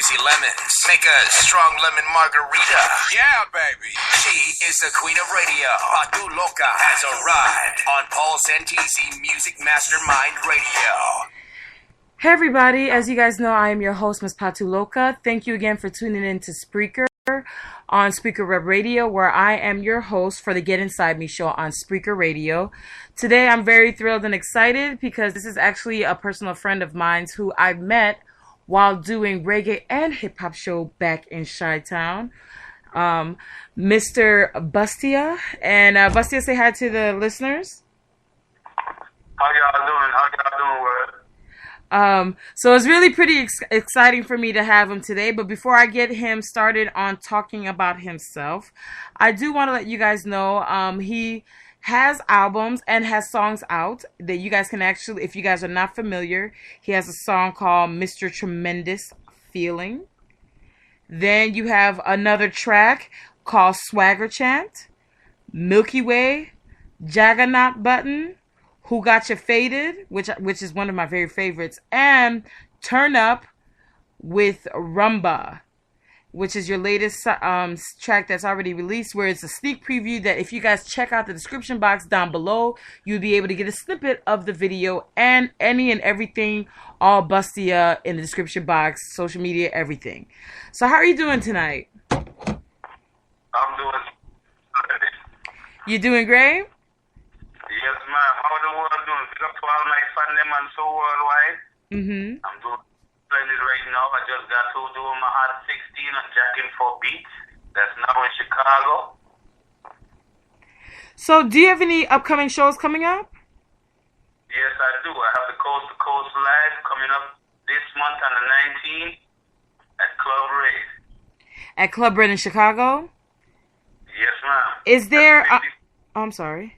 crazy lemons. Make a strong lemon margarita. Yeah, baby. She is the queen of radio. Patu Loca has arrived on Paul Santisi Music Mastermind Radio. Hey everybody, as you guys know, I am your host, Miss Patu Loca. Thank you again for tuning in to Spreaker on Spreaker Web Radio, where I am your host for the Get Inside Me show on Spreaker Radio. Today I'm very thrilled and excited because this is actually a personal friend of mine who I met while doing reggae and hip-hop show back in Chi-Town, Mr. Bustcya. And Bustcya, say hi to the listeners. How y'all doing, Word? So it's really pretty exciting for me to have him today. But before I get him started on talking about himself, I do want to let you guys know he has albums and has songs out that you guys can actually, if you guys are not familiar, he has a song called Mr. Tremendous Feeling. Then you have another track called Swagga Chant, Milkyway, Juggaknot Bottom, Who Got You Faded, which is one of my very favorites, and Turn Up with Rumbia, which is your latest track that's already released, where it's a sneak preview that if you guys check out the description box down below, you'll be able to get a snippet of the video and any and everything, all Bustcya in the description box, social media, everything. So how are you doing tonight? I'm doing good. You doing great? Yes, ma'am. How the world doing? Pick up to all my fan them and so worldwide. I'm doing splendid right now. I just got to do my Hot 16 on Jacking for Beats. That's now in Chicago. So do you have any upcoming shows coming up? Yes, I do. I have the Coast to Coast Live coming up this month on the 19th at Club Raid. At Club Raid in Chicago? Yes, ma'am. Is there... I'm sorry.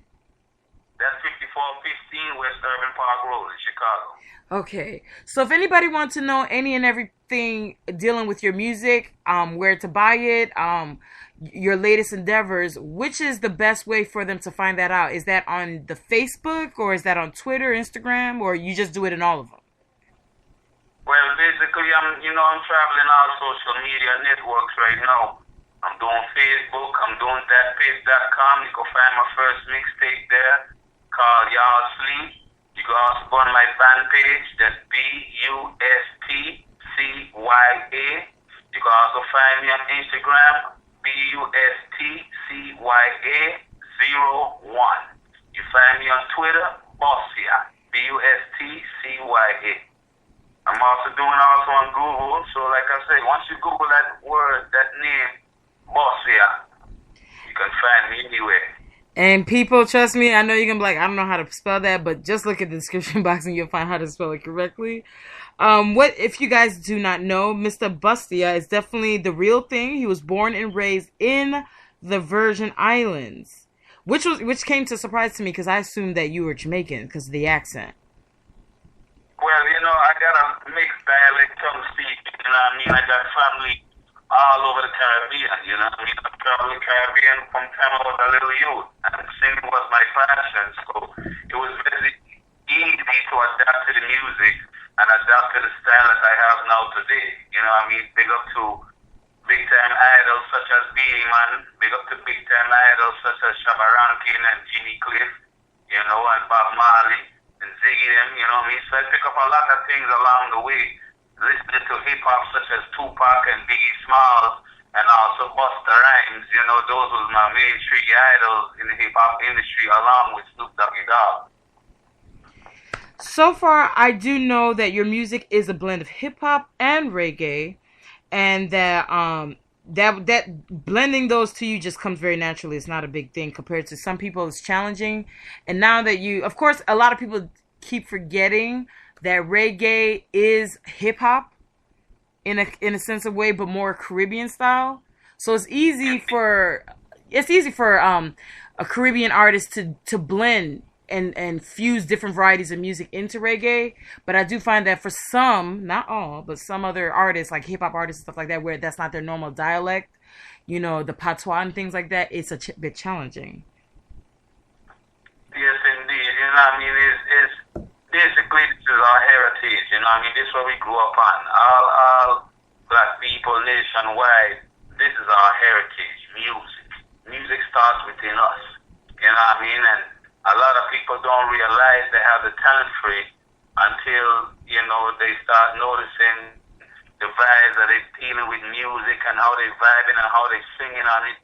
That's 5415 West Urban Park Road in Chicago. Okay. So if anybody wants to know any and everything dealing with your music, where to buy it, your latest endeavors, which is the best way for them to find that out? Is that on the Facebook, or is that on Twitter, Instagram, or you just do it in all of them? Well, basically, I'm traveling all social media networks right now. I'm doing Facebook, I'm doing thatpage.com. You can find my first mixtape there, called Y'all Sleep. You can also go on my fan page, that's Bustcya. You can also find me on Instagram, Bustcya01. You find me on Twitter, Bustcya, Bustcya. I'm also doing on Google, so like I say, once you Google that word, that name, Bustcya, you can find me anywhere. And people, trust me, I know you're going to be like, I don't know how to spell that, but just look at the description box and you'll find how to spell it correctly. What if you guys do not know, Mr. Bustcya is definitely the real thing. He was born and raised in the Virgin Islands, which came to surprise to me because I assumed that you were Jamaican because of the accent. Well, I got a mixed dialect tongue speak, I got family all over the Caribbean, I traveled the Caribbean from time I was a little youth, and singing was my passion, so it was very easy to adapt to the music and adapt to the style that I have now today, big up to big-time idols such as Beanie Man, big up to big-time idols such as Shabba Rankin and Jimmy Cliff, and Bob Marley, and Ziggy them, so I pick up a lot of things along the way, listening to hip-hop such as Tupac and Biggie Smalls, and also Busta Rhymes. Those was my main three idols in the hip-hop industry, along with Snoop Doggy Dogg. So far, I do know that your music is a blend of hip-hop and reggae, and that that blending those two you just comes very naturally. It's not a big thing compared to some people. It's challenging, and now that of course, a lot of people keep forgetting that reggae is hip hop in a sense of way, but more Caribbean style. So it's easy for a Caribbean artist to blend and fuse different varieties of music into reggae. But I do find that for some, not all, but some other artists, like hip hop artists and stuff like that, where that's not their normal dialect, the patois and things like that, it's a bit challenging. Yes, indeed. It's basically, this is our heritage. This is what we grew up on. All black people nationwide, this is our heritage, music. Music starts within us. You know what I mean? And a lot of people don't realize they have the talent for it until, you know, they start noticing the vibes that they're dealing with music and how they vibing and how they singing on it.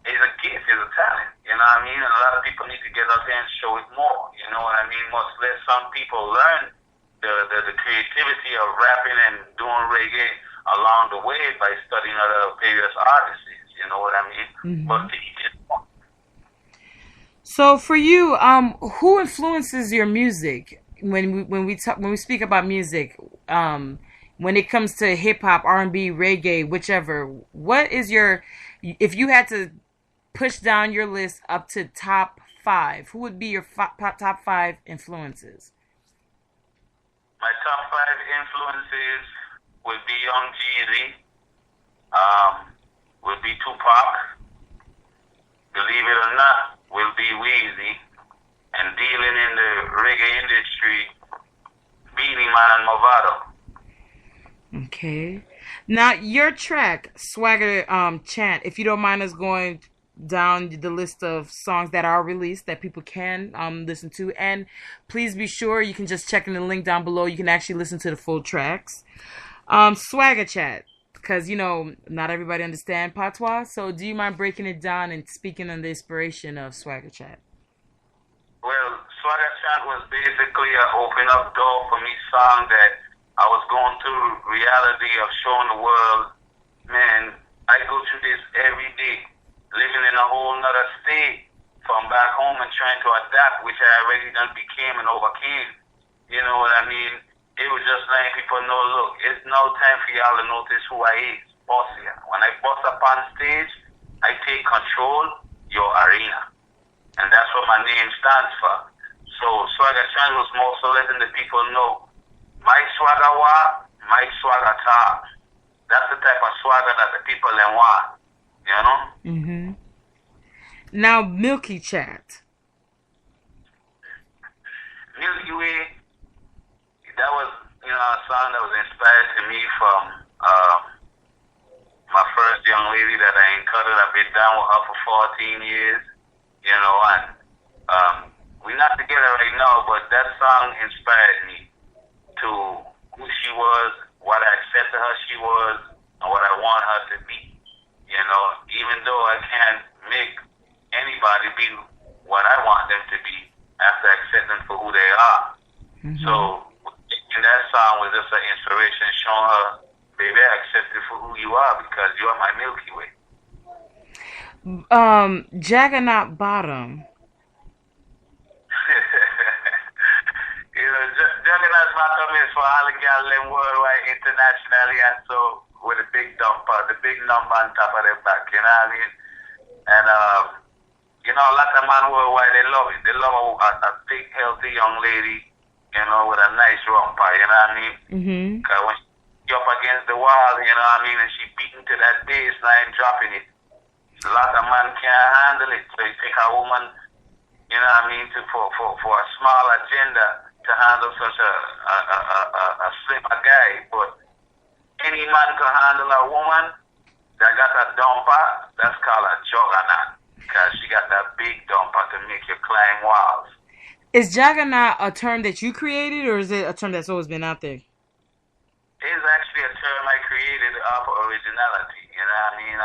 It's a gift, it's a talent. You know what I mean? And a lot of people need to get out there and show it more. You know what I mean? Must let some people learn the creativity of rapping and doing reggae along the way by studying other various artists. You know what I mean? Mm-hmm. But to each his own. So for you, who influences your music when we speak about music? When it comes to hip hop, R&B, reggae, whichever, what is if you had to push down your list up to top 5, who would be your top 5 influences? My top 5 influences would be Young Jeezy, would be Tupac, believe it or not, will be Weezy, and dealing in the reggae industry, Beanie Man and Motivator. Okay. Now, your track, Swagga Chant, if you don't mind us going down the list of songs that are released that people can listen to. And please be sure you can just check in the link down below. You can actually listen to the full tracks. Swagga Chant, because, you know, not everybody understands patois. So do you mind breaking it down and speaking on the inspiration of Swagga Chant? Well, Swagga Chant was basically an open up door for me song that I was going through reality of showing the world, man, I go through this every day, living in a whole nother state from back home and trying to adapt, which I already done became and overcame. You know what I mean? It was just letting people know, look, it's no time for y'all to notice who I is, Bustcya. When I bust up on stage, I take control your arena. And that's what my name stands for. So Swagga Chant was more so letting the people know, my swagga wa, my swagga ta. That's the type of swagga that the people then want. You know? Mm-hmm. Now, Milky Chant. Milkyway, that was, you know, a song that was inspired to me from my first young lady that I encountered. I've been down with her for 14 years, you know, and we're not together right now, but that song inspired me to who she was, what I accepted her she was, and what I want her to be. You know, even though I can't make anybody be what I want them to be after I accept them for who they are. Mm-hmm. So, in that song was just an inspiration showing her, baby, I accept you for who you are because you are my Milky Way. Juggaknot Bottom. Juggaknot Bottom is for all the girls in worldwide, internationally, and so with a big dumper, the big number on top of their back, you know what I mean? And, you know, a lot of men worldwide, they love it. They love a big, healthy young lady, you know, with a nice rumpa, you know what I mean? Mm-hmm. Because when she's up against the wall, you know what I mean, and she beating to that bass line, dropping it, a lot of men can't handle it. So you take a woman, you know what I mean, for a small agenda to handle such a slimmer guy. But any man can handle a woman that got a dumper, that's called a Juggaknot. Because she got that big dumper to make you climb walls. Is Juggaknot a term that you created, or is it a term that's always been out there? It's actually a term I created off of originality. You know what I mean?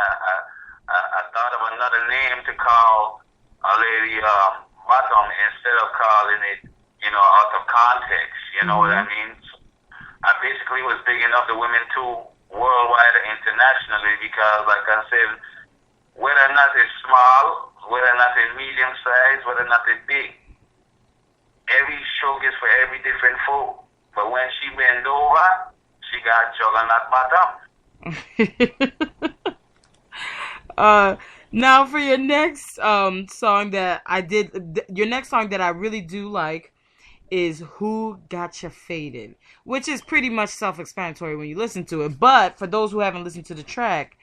I thought of another name to call a lady bottom instead of calling it, you know, out of context. You know what I mean? I basically was bigging up the women too, worldwide and internationally, because, like I said, whether or not it's small, whether or not it's medium size, whether or not it's big, every stroke is for every different folk. But when she bend over, she got Juggaknot Bottom. Now for your next song that I did, your next song that I really do like is Who Gotcha Faded, which is pretty much self-explanatory when you listen to it. But for those who haven't listened to the track,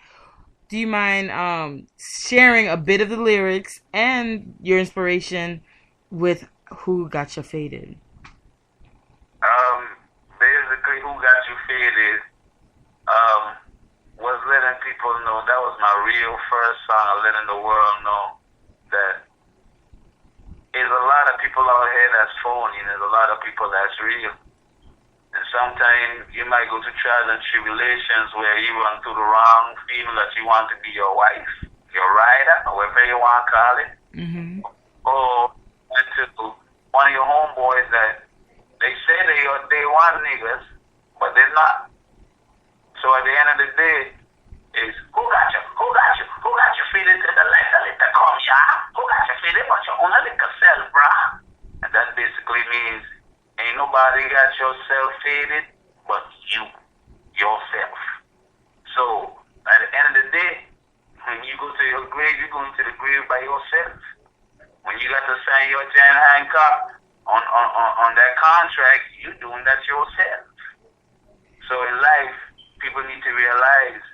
do you mind sharing a bit of the lyrics and your inspiration with Who Gotcha Faded? Basically, Who Got You Faded, people know that was my real first song, letting the world know that there's a lot of people out here that's phony, and there's a lot of people that's real. And sometimes you might go through trials and tribulations where you run through the wrong female that you want to be your wife, your rider, or whatever you want to call it. Mm-hmm. Or to one of your homeboys that they say they want niggas, but they're not. So at the end of the day, is who got you feeling to the light, the little come, yeah? Who got you feeling, but you only little self, bruh? And that basically means ain't nobody got yourself faded but you, yourself. So at the end of the day, when you go to your grave, you're going to the grave by yourself. When you got to sign your Jan Hancock on that contract, you're doing that yourself. So in life, people need to realize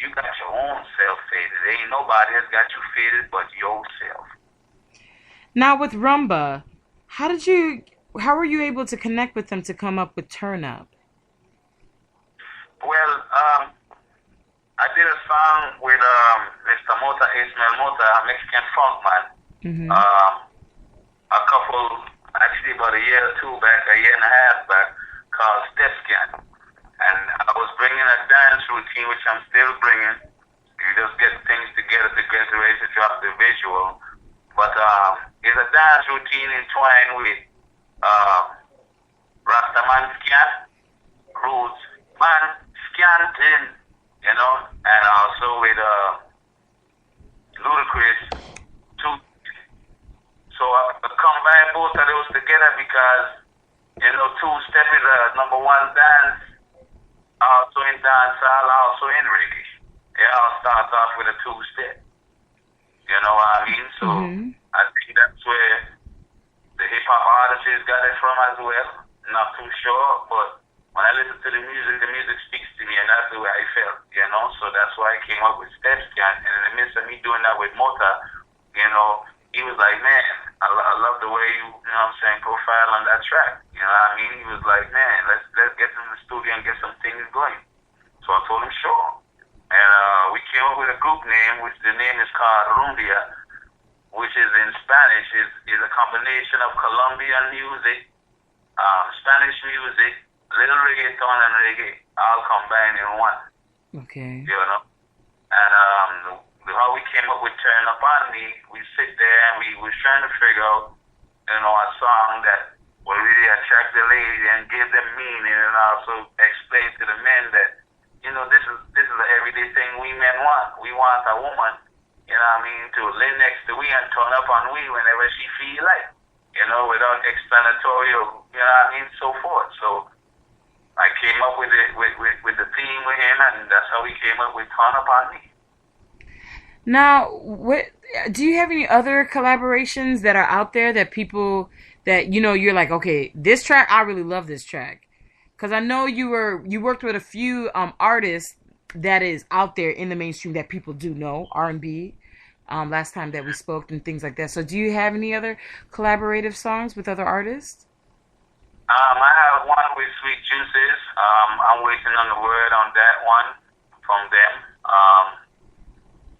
you got your own self faded. There ain't nobody that's got you faded but yourself. Now with Rumbia, how were you able to connect with them to come up with Turn Up? Well, I did a song with Mr. Mota, Ismail Mota, a Mexican funk man. Mm-hmm. Actually about a year or two back, a year and a half back, called Bustcya. And I was bringing a dance routine, which I'm still bringing. You just get things together to get ready to drop the visual. But it's a dance routine entwined with Rastaman Scan, Roots Man Scantin, you know, and also with Ludacris, too. So I combine both of those together because, you know, two-step is a number one dance, also in dancehall, also in reggae. It all starts off with a two-step. You know what I mean? So I think that's where the hip-hop artists got it from as well. Not too sure, but when I listen to the music speaks to me, and that's the way I felt, you know? So that's why I came up with Bustcya. And in the midst of me doing that with Mota, you know, he was like, man, I love the way you know what I'm saying, profile on that track. You know what I mean? He was like, man, let's get in the studio and get some things going. So I told him, sure. And we came up with a group name, which the name is called Rumbia, which is in Spanish, is a combination of Colombian music, Spanish music, little reggaeton and reggae, all combined in one. Okay. You know? And how we came up with Turn Up On Me, we sit there and we was trying to figure out, you know, a song that will really attract the lady and give them meaning, and also explain to the men that, you know, this is an everyday thing we men want. We want a woman, you know what I mean, to lay next to we and turn up on we whenever she feel like, you know, without explanatory or, you know what I mean, so forth. So I came up with it with the theme with him, and that's how we came up with Turn Up On Me. Now, do you have any other collaborations that are out there that people that, you know, you're like, okay, this track, I really love this track? Because I know you worked with a few artists that is out there in the mainstream that people do know, R&B, last time that we spoke and things like that. So do you have any other collaborative songs with other artists? I have one with Sweet Juices. I'm waiting on the word on that one from them.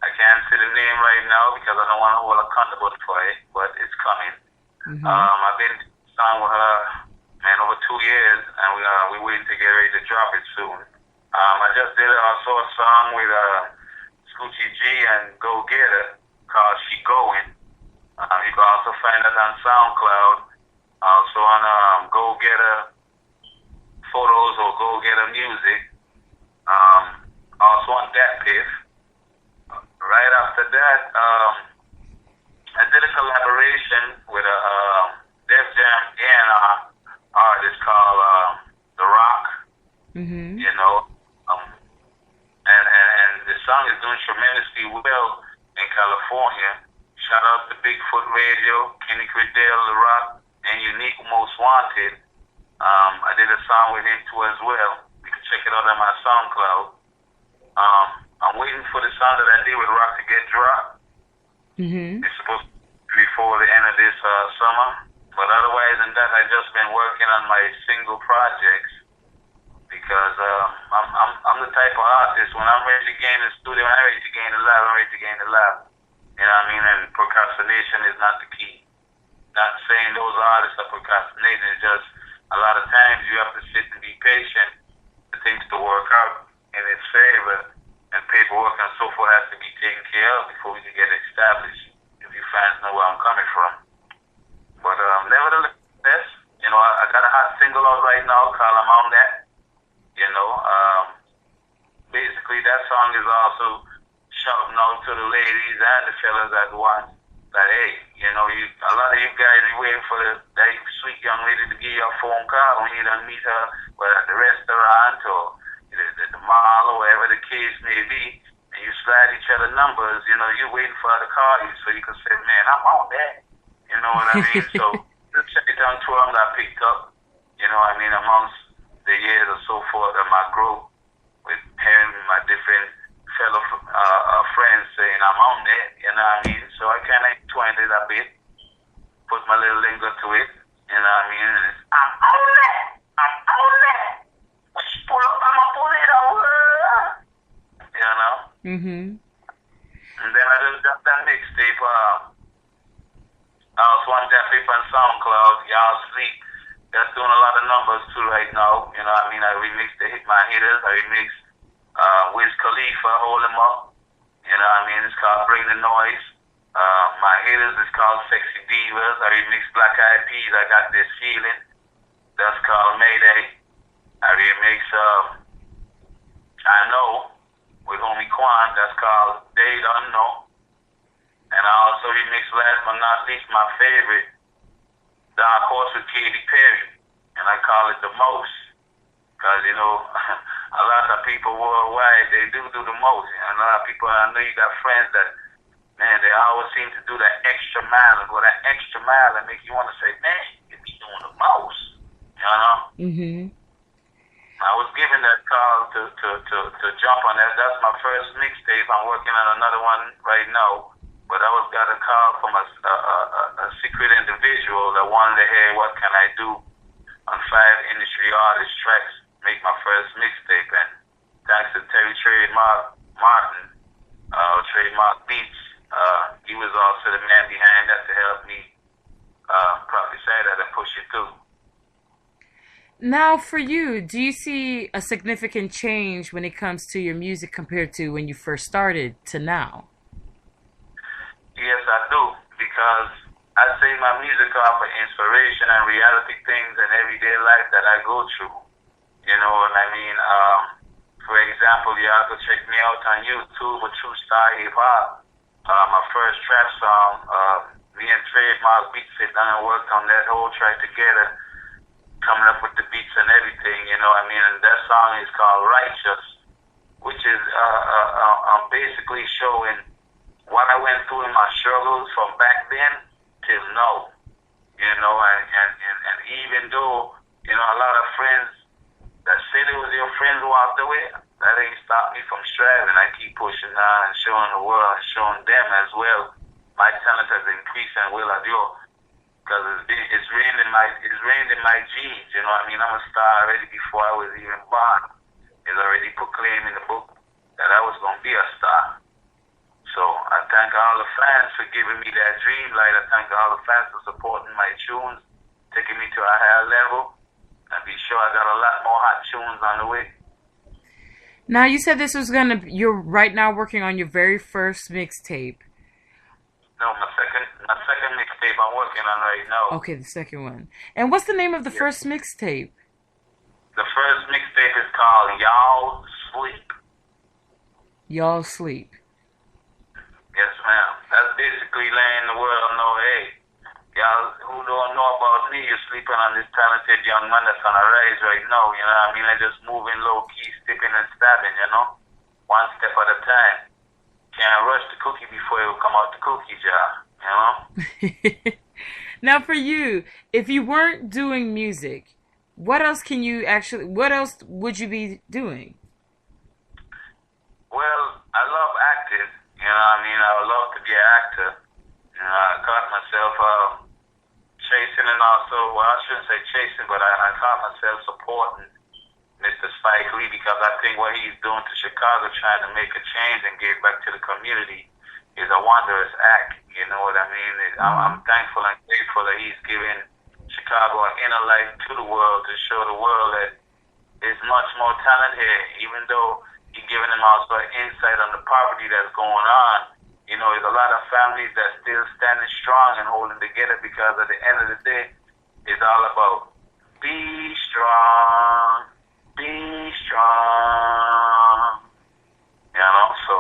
I can't say the name right now because I don't want to hold accountable for it, but it's coming. Mm-hmm. I've been song with her, man, over 2 years, and we're waiting to get ready to drop it soon. I just did also a song with Scoochie G and Go Getter called She Going. You can also find that on SoundCloud, also on Go Getter Photos or Go Getter Music, also on Dat Piff. Right after that, I did a collaboration with a Def Jam A&R artist called The Rock. Mm-hmm. You know, and the song is doing tremendously well in California. Shout out to Bigfoot Radio, Kenny Credell, The Rock, and Unique Most Wanted. I did a song with him too as well. You can check it out on my SoundCloud. I'm waiting for the song that I did with Rock to get dropped. Mm-hmm. It's supposed to be before the end of this summer. But otherwise than that, I've just been working on my single projects because I'm the type of artist, when I'm ready to get in the studio you, when I'm ready to gain the love, I'm ready to gain the love. You know what I mean? And procrastination is not the key. Not saying those artists are procrastinating. It's just a lot of times you have to sit and be patient for things to work out in its favor, and paperwork and so forth has to be taken care of before we can get established, if you fans know where I'm coming from. But nevertheless, you know, I got a hot single out right now called I'm On That. You know, basically that song is also shouting out to the ladies and the fellas that want that, hey, you know, a lot of you guys are waiting for that sweet young lady to give you a phone call when you don't meet her, whether at the restaurant or the mall or wherever the case may be, and you slide each other numbers, you know, you're waiting for her to call you so you can say, man, I'm on that. You know what I mean? So the second tour got picked up, you know what I mean, amongst the years or so forth of my growth with hearing my different fellow friends saying I'm on that, you know what I mean? So I kind of twined it a bit, put my little lingo to it, you know what I mean? And it's, I'm on that! I'm on that! Pull up, I'ma pull it over! You know? Mm-hmm. And then I just got that mixtape, I was one that flip on SoundCloud, Y'all Sleep. That's doing a lot of numbers too right now. You know what I mean? I remixed the Hit My Hitters. I remixed Wiz Khalifa, Hold 'Em Up. You know what I mean? It's called Bring the Noise. My Hitters is called Sexy Divas. I remixed Black Eyed Peas, I Got This Feeling. That's called Mayday. I remix I Know with Homie Quan. That's called They Don't Know. And I also remixed, last but not least, my favorite, Dark Horse with Katy Perry. And I call it The Most. Because, you know, a lot of people worldwide, they do the most. And a lot of people, I know you got friends that, man, they always seem to do that extra mile. And go that extra mile and make you want to say, man, you be doing the most. You know? Mm-hmm. I was given that call to jump on that. That's my first mixtape. I'm working on another one right now. But I got a call from a secret individual that wanted to hear what can I do on 5 industry artist tracks, make my first mixtape. And thanks to Terry Trademark Martin, Trademark Beats, he was also the man behind that to help me prophesy that and push it through. Now, for you, do you see a significant change when it comes to your music compared to when you first started to now? Yes, I do, because I say my music offer inspiration and reality things in everyday life that I go through. You know what I mean? For example, you have to check me out on YouTube with True Star Hip Hop. My first trap song, me and Trademark Beats sit down and worked on that whole track together, coming up with the beats and everything, you know what I mean? And that song is called Righteous, which is basically showing what I went through in my struggles from back then till now, you know, and even though, you know, a lot of friends that said it was your friends walked away, that ain't stopped me from striving. I keep pushing on and showing the world and showing them as well. My talent has increased and will adore, because it's rained in my genes, you know what I mean? I'm a star already before I was even born. It's already proclaimed in the book that I was going to be a star. So I thank all the fans for giving me that dream light. I thank all the fans for supporting my tunes, taking me to a higher level. And be sure I got a lot more hot tunes on the way. Now, you said this was you're right now working on your very first mixtape. No, my second mixtape I'm working on right now. Okay, the second one. And what's the name of the first mixtape? The first mixtape is called Y'all Sleep. Y'all Sleep. Yes, ma'am. That's basically letting the world know, hey, y'all who don't know about me, you're sleeping on this talented young man that's on a rise right now, you know what I mean? I'm just moving low-key, stepping and stabbing, you know? One step at a time. Can't rush the cookie before it will come out the cookie jar, you know? Now, for you, if you weren't doing music, what else would you be doing? Well, I love acting. You know what I mean? I would love to be an actor. You know, I caught myself chasing and also, well, I shouldn't say chasing, but I caught myself supporting Mr. Spike Lee, because I think what he's doing to Chicago, trying to make a change and give back to the community, is a wondrous act. You know what I mean? I'm thankful and grateful that he's giving Chicago an inner light to the world to show the world that there's much more talent here, even though he's giving them also an insight on the poverty that's going on. You know, there's a lot of families that still standing strong and holding together, because at the end of the day, it's all about be strong, be strong. You know, so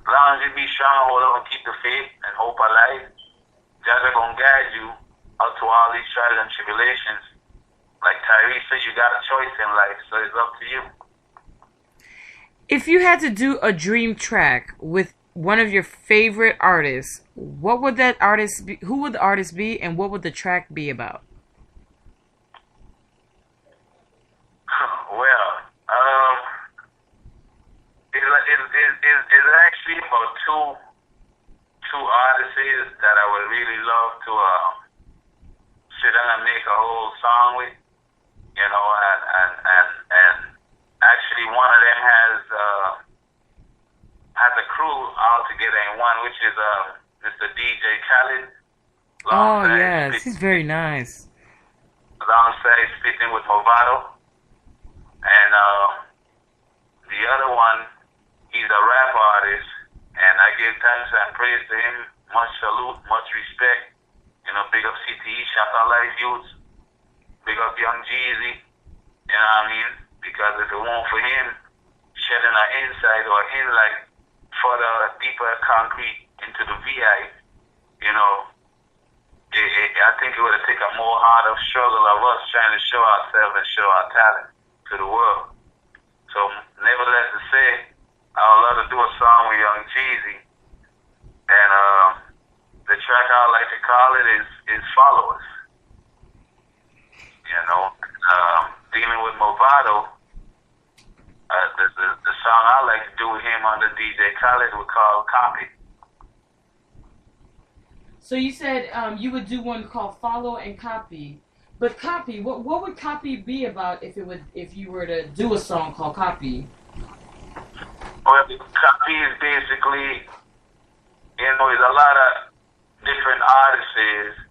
as long as you be strong, hold on, keep the faith and hope alive, God is going to guide you out to all these trials and tribulations. Like Tyrese said, you got a choice in life, so it's up to you. If you had to do a dream track with one of your favorite artists, what would that artist be? Who would the artist be, and what would the track be about? Well, it's actually about two artists that I would really love to sit down and make a whole song with, you know, and actually one of them has a crew all together in one, which is Mr. DJ Khaled. Oh yes, he's very nice. Alongside spitting with Movado, and the other one, he's a rap artist, and I give thanks and praise to him. Much salute, much respect. You know, big up CTE, shout out Life Youths. Big up Young Jeezy. You know what I mean? Because if it weren't for him shedding an insight or inlight further deeper concrete into the VI, you know, I think it would have taken a more harder struggle of us trying to show ourselves and show our talent to the world. So, nevertheless to say, I would love to do a song with Young Jeezy. And the track I like to call it is Followers. You know, dealing with Movado, the song I like to do with him under DJ Khaled we call Copy. So you said you would do one called Follow and Copy. But Copy, what would Copy be about if you were to do a song called Copy? Well, Copy is basically, you know, there's a lot of different artists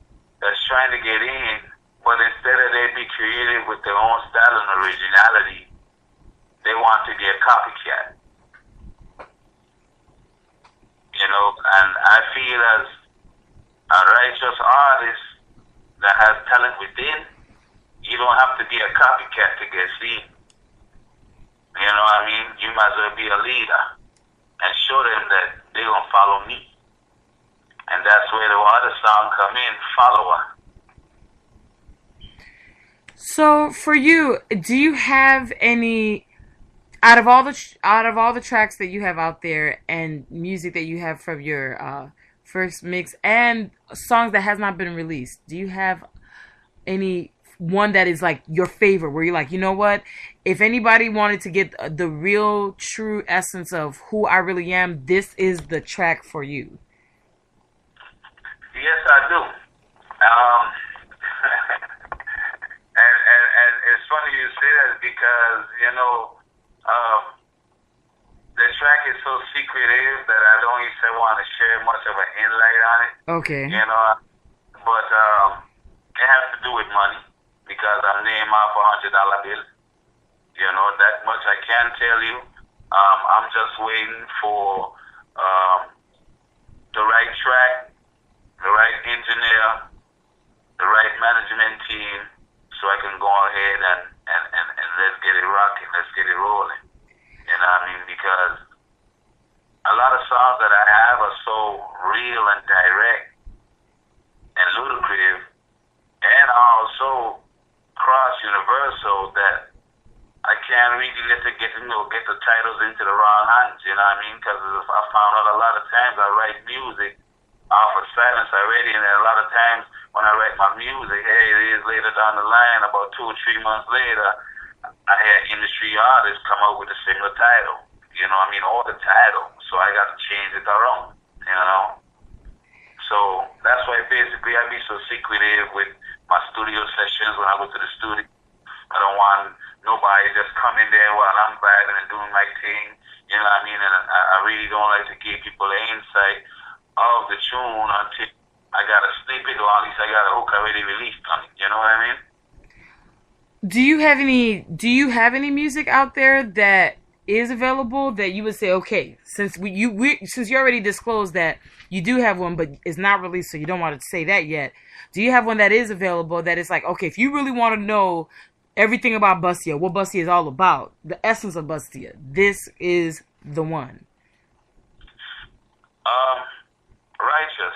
that's trying to get in, but instead of they be creative with their own style and originality, they want to be a copycat. You know, and I feel as a righteous artist that has talent within, you don't have to be a copycat to get seen. You know what I mean? You might as well be a leader and show them that they're going to follow me. And that's where the other song come in, Follower. So for you, do you have any out of all the tracks that you have out there and music that you have from your first mix and songs that has not been released, do you have any one that is like your favorite where you're like, you know what, if anybody wanted to get the real true essence of who I really am, this is the track for you? Yes, I do. And it's funny you say that because, you know, the track is so secretive that I don't even want to share much of an inlight on it. Okay. You know, but it has to do with money because I'm named off $100 bill. You know, that much I can tell you. I'm just waiting for the right track, the right engineer, the right management team, so I can go ahead and let's get it rocking, let's get it rolling. You know what I mean? Because a lot of songs that I have are so real and direct and ludicrous and also cross-universal that I can't really let it get the titles into the wrong hands, you know what I mean? Because I found out a lot of times I write music off of silence already, and a lot of times when I write my music, hey, years later down the line, about 2 or 3 months later, I had industry artists come out with a similar title, you know what I mean, or the title, so I got to change it around, you know? So that's why basically I be so secretive with my studio sessions when I go to the studio. I don't want nobody just come in there while I'm vibing and doing my thing. You know what I mean? And I really don't like to give people the insight of the tune until I got a snippet, or at least I got a hook already released on it. You know what I mean? Do you have any music out there that is available that you would say, okay, since since you already disclosed that you do have one, but it's not released, so you don't want to say that yet. Do you have one that is available that is like, okay, if you really want to know everything about Bustcya, what Bustcya is all about, the essence of Bustcya, this is the one? Righteous.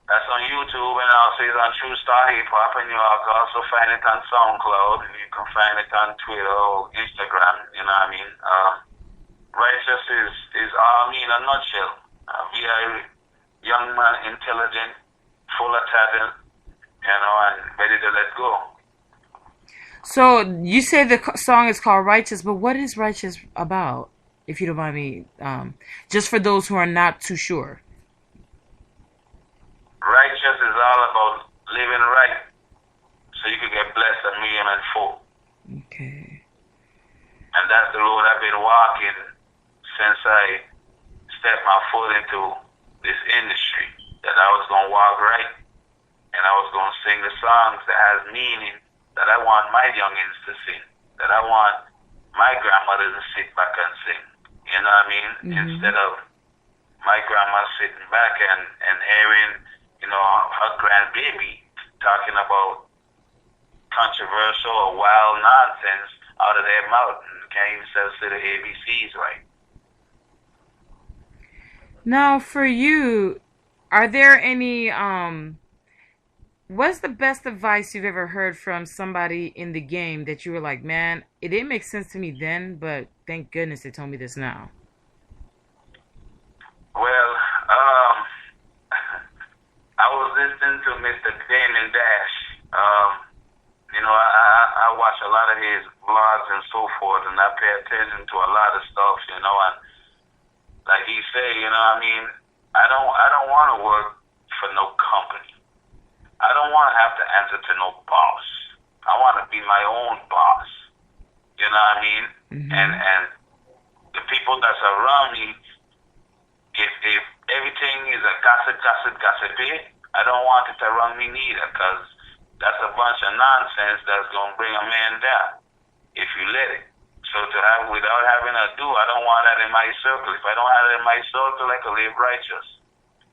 That's on YouTube, and also it's on True Star Hip Hop, and you can also find it on SoundCloud, and you can find it on Twitter or Instagram. You know what I mean? Righteous is all me in a nutshell. We are young man, intelligent, full of talent, you know, and ready to let go. So you say the song is called Righteous, but what is Righteous about, if you don't mind me, just for those who are not too sure? Righteous is all about living right, so you can get blessed a million and full. Okay. And that's the road I've been walking since I stepped my foot into this industry, that I was going to walk right, and I was going to sing the songs that has meaning, that I want my youngins to sing, that I want my grandmother to sit back and sing. You know what I mean? Mm-hmm. Instead of my grandma sitting back and hearing, you know, her grandbaby talking about controversial or wild nonsense out of their mouth and can't even say the ABCs right. Now, for you, are there any, what's the best advice you've ever heard from somebody in the game that you were like, man, it didn't make sense to me then, but thank goodness they told me this now? Well, I was listening to Mr. Damon Dash. You know, I watch a lot of his vlogs and so forth, and I pay attention to a lot of stuff, you know, and like he said, you know what I mean, I don't want to work for no company. I don't want to have to answer to no boss. I want to be my own boss. You know what I mean? Mm-hmm. And the people that's around me, if everything is a gossip, I don't want it around me neither, because that's a bunch of nonsense that's going to bring a man down if you let it. So without having a do, I don't want that in my circle. If I don't have it in my circle, I can live righteous.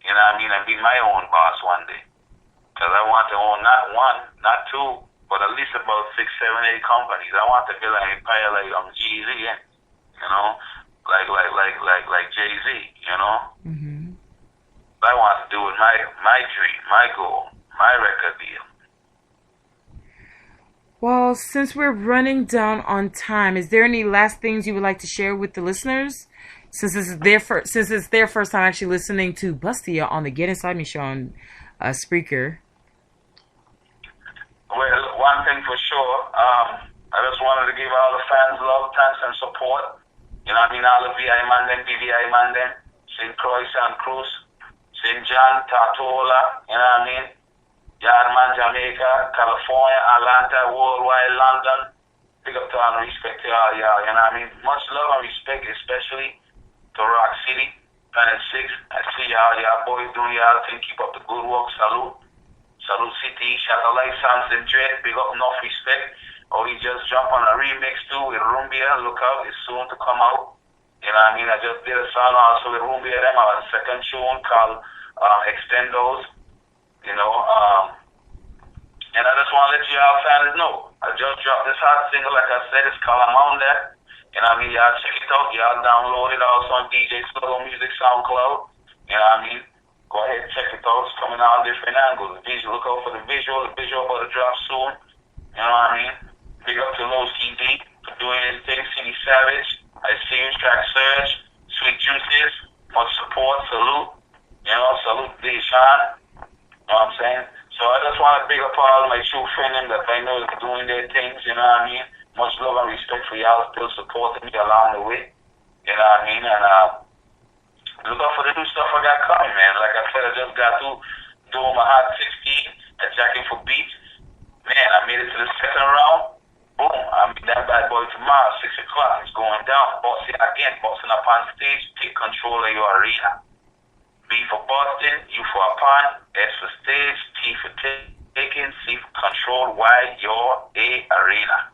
You know what I mean? And be my own boss one day. Because I want to own not one, not two, but at least about 6, 7, 8 companies. I want to build an empire like Jay-Z, you know, like Jay-Z, you know. Mm-hmm. I want to do it my dream, my goal, my record deal. Well, since we're running down on time, is there any last things you would like to share with the listeners? Since it's their first time actually listening to Bustcya on the Get Inside Me show on Spreaker. Well, one thing for sure, I just wanted to give all the fans love, thanks, and support. You know what I mean? All the VI man them, DVI man them, St. Croix, St. Cruz, St. John, Tartola, you know what I mean? Yardman, Jamaica, California, Atlanta, worldwide, London. Big up to all and respect to all y'all, you know what I mean? Much love and respect, especially to Rock City, Planet 6. I see y'all boys doing y'all thing. Keep up the good work. Salute. Salute City, Shout out Life, Sounds and Dread. Big up, enough respect. Oh, he just jumped on a remix too with Rumbia. Look out, it's soon to come out. You know what I mean? I just did a song also with Rumbia. Them on a second tune called Extendos. You know, and I just want to let y'all fans know, I just dropped this hot single, like I said, it's called I'm On That. You know what I mean? Y'all check it out, y'all download it also on DJ Slow Music SoundCloud. You know what I mean? Go ahead and check it out, it's coming out on different angles. The visual, look out for the visual about to drop soon. You know what I mean? Big up to Low CD for doing his thing, CD Savage, I See You, Track Surge, Sweet Juices, much support, salute. You know, salute Deshaun. You know what I'm saying? So I just want to big up all my true friends that I know is doing their things, you know what I mean? Much love and respect for y'all still supporting me along the way, you know what I mean? And look out for the new stuff I got coming, man. Like I said, I just got through doing my Hot 16 at Jacking for Beats. Man, I made it to the second round. Boom. I mean, that bad boy tomorrow, 6 o'clock, is going down. Bustcya again, busting up on stage, take control of your arena. B for busting, U for upon, S for stage, T for taking, C for control, Y, your A arena.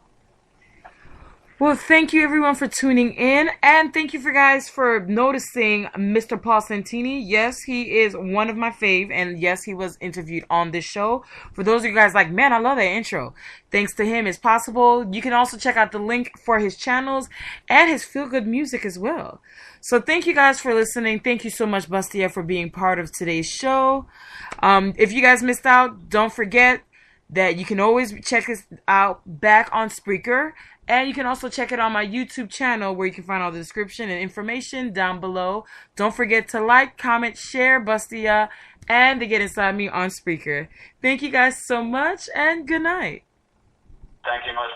Well, thank you everyone for tuning in, and thank you for guys for noticing Mr. Paul Santini. Yes, he is one of my fave, and yes, he was interviewed on this show. For those of you guys like, man, I love that intro. Thanks to him, it's possible. You can also check out the link for his channels and his feel-good music as well. So thank you guys for listening. Thank you so much, Bustcya, for being part of today's show. If you guys missed out, don't forget that you can always check us out back on Spreaker. And you can also check it on my YouTube channel where you can find all the description and information down below. Don't forget to like, comment, share Bustcya, and to get inside me on Spreaker. Thank you guys so much, and good night. Thank you much.